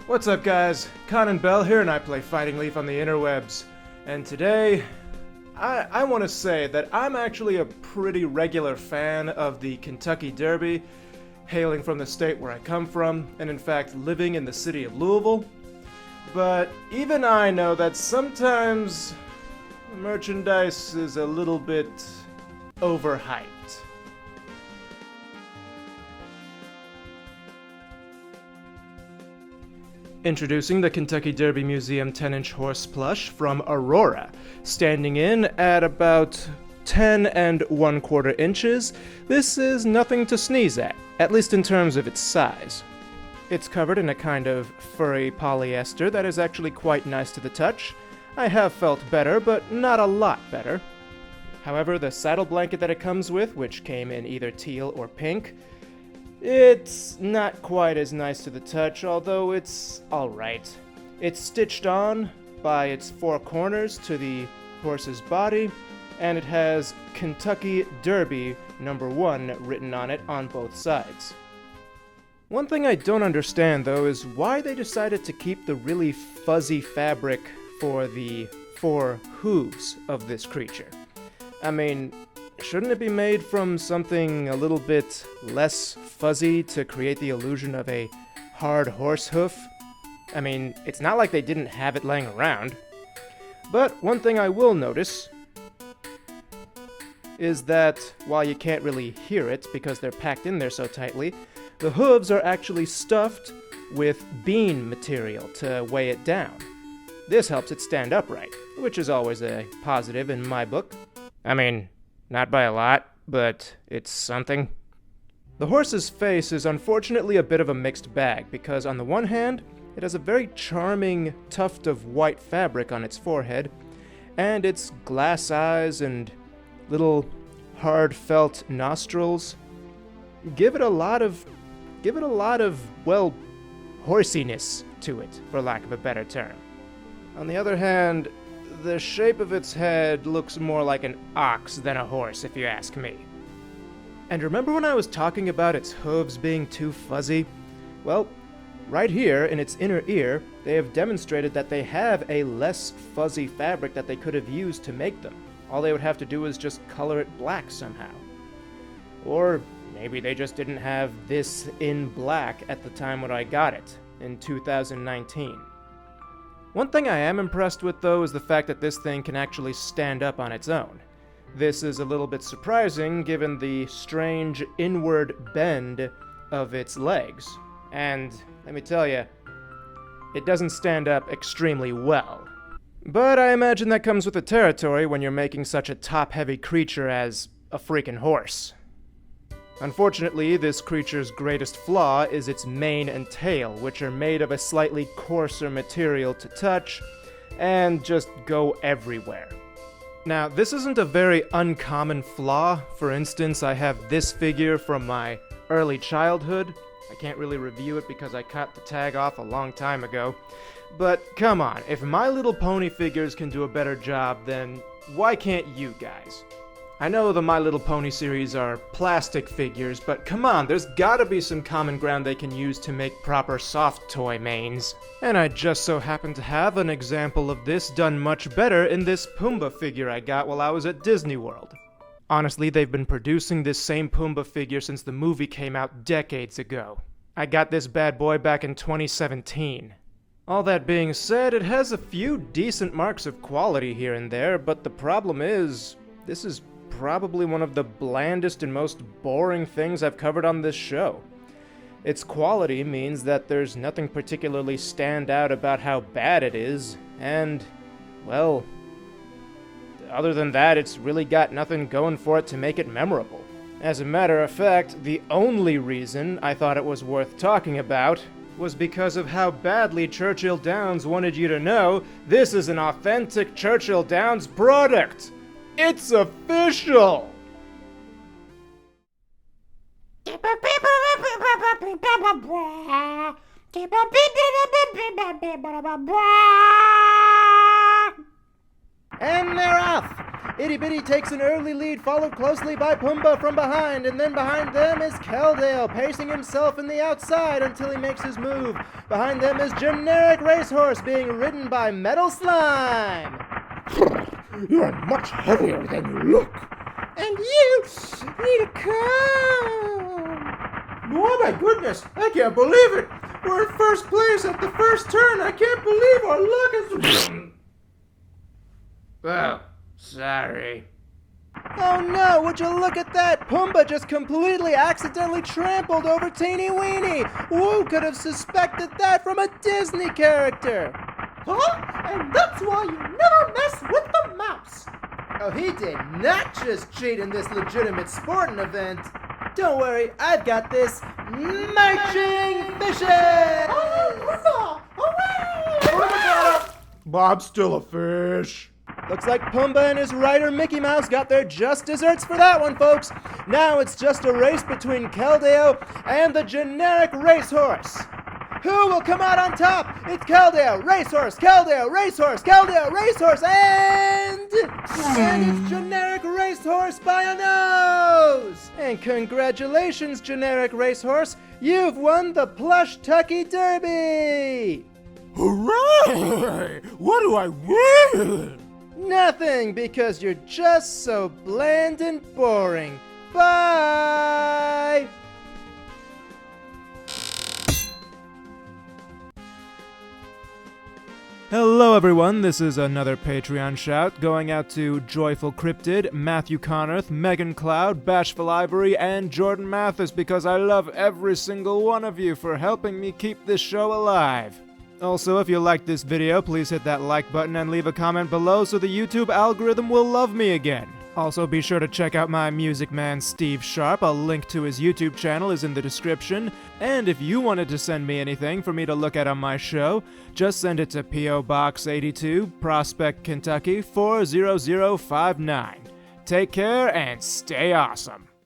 What's up, guys? Con and Bell here, and I play Fighting Leaf on the interwebs. And today, I want to say that I'm actually a pretty regular fan of the Kentucky Derby, hailing from the state where I come from, and in fact living in the city of Louisville. But even I know that sometimes merchandise is a little bit overhyped. Introducing the Kentucky Derby Museum 10-inch horse plush from Aurora. Standing in at about 10 1/4 inches, this is nothing to sneeze at least in terms of its size. It's covered in a kind of furry polyester that is actually quite nice to the touch. I have felt better, but not a lot better. However, the saddle blanket that it comes with, which came in either teal or pink, it's not quite as nice to the touch, although it's alright. It's stitched on by its four corners to the horse's body, and it has Kentucky Derby #1 written on it on both sides. One thing I don't understand, though, is why they decided to keep the really fuzzy fabric for the four hooves of this creature. I mean, shouldn't it be made from something a little bit less fuzzy to create the illusion of a hard horse hoof? I mean, it's not like they didn't have it laying around. But one thing I will notice is that while you can't really hear it because they're packed in there so tightly, the hooves are actually stuffed with bean material to weigh it down. This helps it stand upright, which is always a positive in my book. I mean, not by a lot, but it's something. The horse's face is unfortunately a bit of a mixed bag, because on the one hand, it has a very charming tuft of white fabric on its forehead, and its glass eyes and little hard felt nostrils give it a lot of, well, horsiness to it, for lack of a better term. On the other hand, the shape of its head looks more like an ox than a horse, if you ask me. And remember when I was talking about its hooves being too fuzzy? Well, right here in its inner ear, they have demonstrated that they have a less fuzzy fabric that they could have used to make them. All they would have to do is just color it black somehow. Or maybe they just didn't have this in black at the time when I got it, in 2019. One thing I am impressed with, though, is the fact that this thing can actually stand up on its own. This is a little bit surprising given the strange inward bend of its legs. And let me tell you, it doesn't stand up extremely well. But I imagine that comes with the territory when you're making such a top-heavy creature as a freaking horse. Unfortunately, this creature's greatest flaw is its mane and tail, which are made of a slightly coarser material to touch, and just go everywhere. Now, this isn't a very uncommon flaw. For instance, I have this figure from my early childhood. I can't really review it because I cut the tag off a long time ago. But come on, if My Little Pony figures can do a better job, then why can't you guys? I know the My Little Pony series are plastic figures, but come on, there's gotta be some common ground they can use to make proper soft toy manes. And I just so happen to have an example of this done much better in this Pumbaa figure I got while I was at Disney World. Honestly, they've been producing this same Pumbaa figure since the movie came out decades ago. I got this bad boy back in 2017. All that being said, it has a few decent marks of quality here and there, but the problem is, this is probably one of the blandest and most boring things I've covered on this show. Its quality means that there's nothing particularly stand out about how bad it is, and, well, other than that, it's really got nothing going for it to make it memorable. As a matter of fact, the only reason I thought it was worth talking about was because of how badly Churchill Downs wanted you to know this is an authentic Churchill Downs product! It's official! And they're off! Itty Bitty takes an early lead, followed closely by Pumbaa from behind, and then behind them is Keldale, pacing himself in the outside until he makes his move. Behind them is Generic Racehorse, being ridden by Metal Slime. You are much heavier than you look. And you need a comb. Oh my goodness, I can't believe it. We're in first place at the first turn. I can't believe our luck is... Oh, sorry. Oh no, would you look at that? Pumbaa just completely accidentally trampled over Teeny Weeny. Who could have suspected that from a Disney character? Huh? And that's why you never mess with the mouse. Oh, he did not just cheat in this legitimate sporting event. Don't worry, I've got this. Marching fishes! Oh, hooray! Bob's still a fish. Looks like Pumbaa and his rider Mickey Mouse got their just desserts for that one, folks. Now it's just a race between Keldale and the Generic Racehorse. Who will come out on top? It's Keldale, Racehorse, Keldale, Racehorse, Keldale, Racehorse, and it's Generic Racehorse by a nose! And congratulations, Generic Racehorse, you've won the Plush Tucky Derby! Hooray! What do I win? Nothing, because you're just so bland and boring. Bye! Hello everyone, this is another Patreon shout going out to Joyful Cryptid, Matthew Connorth, Megan Cloud, Bashful Ivory, and Jordan Mathis because I love every single one of you for helping me keep this show alive. Also, if you liked this video, please hit that like button and leave a comment below so the YouTube algorithm will love me again. Also, be sure to check out my music man Steve Sharp. A link to his YouTube channel is in the description. And if you wanted to send me anything for me to look at on my show, just send it to P.O. Box 82, Prospect, Kentucky 40059. Take care and stay awesome.